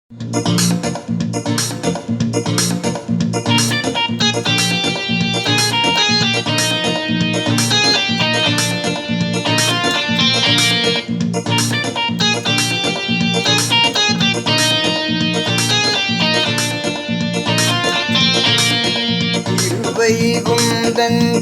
திருவைகுந்தன்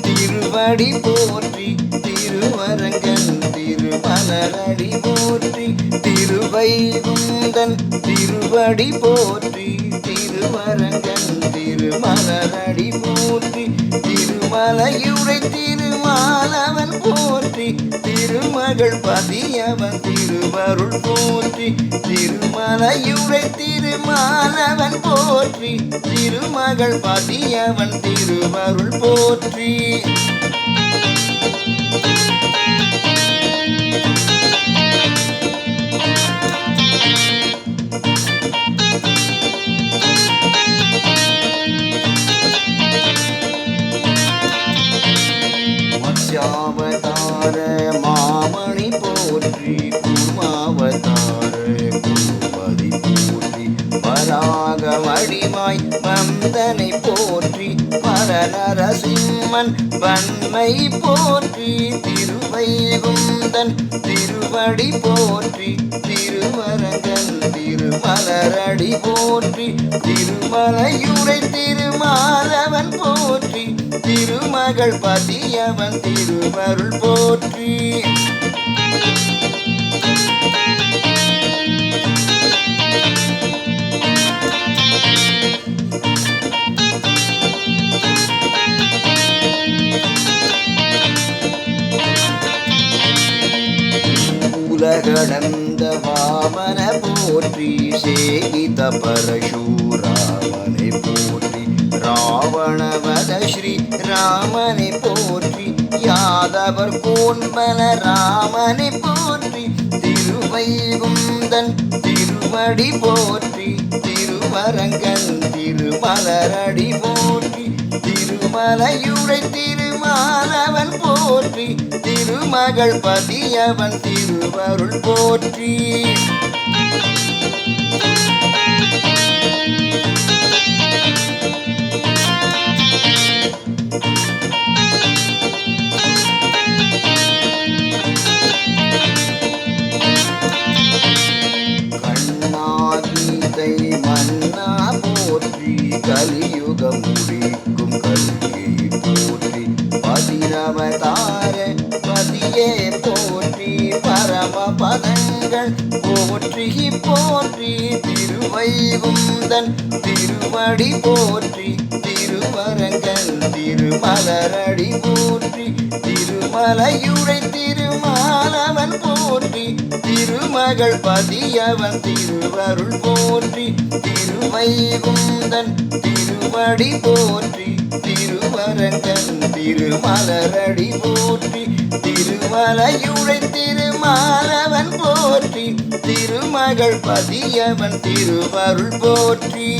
திருவடி போற்றி, திருவரங்கன் திருமலரடி போற்றி. திருவைகுந்தன் திருவடி போற்றி, திருவரங்கன் திருமலரடி போற்றி. திருமலையுரை திருமாலவன் போற்றி, திருமகள் பதியவன் திருவருள் போற்றி. திருமலையுரை திருமாலவன் போற்றி, திருமகள் பதியவன் திருவருள் போற்றி. மத்ஸ்யாவதார மாமணி போற்றி, குமாவதார குருபதி போற்றி. வராக வடிவாய் வந்தனை போற்றி, பரநரசிம்மன் வன்மை போற்றி. திருவைகுந்தன் திருவடி போற்றி, திருவரங்கன் திருமலரடி போற்றி. திருமலையுரை திருமாலவன் போற்றி, திருமகள் பதியவன் திருவருள் போற்றி. உலகளந்த வாமன போற்றி, சேகித பரசூராமனை போற்றி. ராவணவத ஸ்ரீ ராமனை போற்றி, யாதவர் கோன்பல ராமனை போற்றி. திருவைகுந்தன் திருவடி போற்றி, திருவரங்கன் திருமலரடி போற்றி. திருமலையுரை திருமாலவன் போற்றி, திருமகள் பதியவன் திருவருள் போற்றி. கண்ணாகீதை மன்னா போற்றி, கலியுக முடிக்கும் கல்வியை போற்றி. பதினவதார பதியே போற்றி, பரம பதங்கள் போற்றி போற்றி. திருவைகுந்தன் திருவடி போற்றி, திருவரங்கன் திருமலரடி போற்றி. திருமலையுரை திருமாலவன் போற்றி, திருமகள் பதியவன் திருவருள் போற்றி. திருவைகுந்தன் திருவடி போற்றி, திருவரங்கன் திருமலரடி போற்றி. திருமலையுரை திருமாலவன் போற்றி, திருமகள் பதியவன் திருவருள் போற்றி.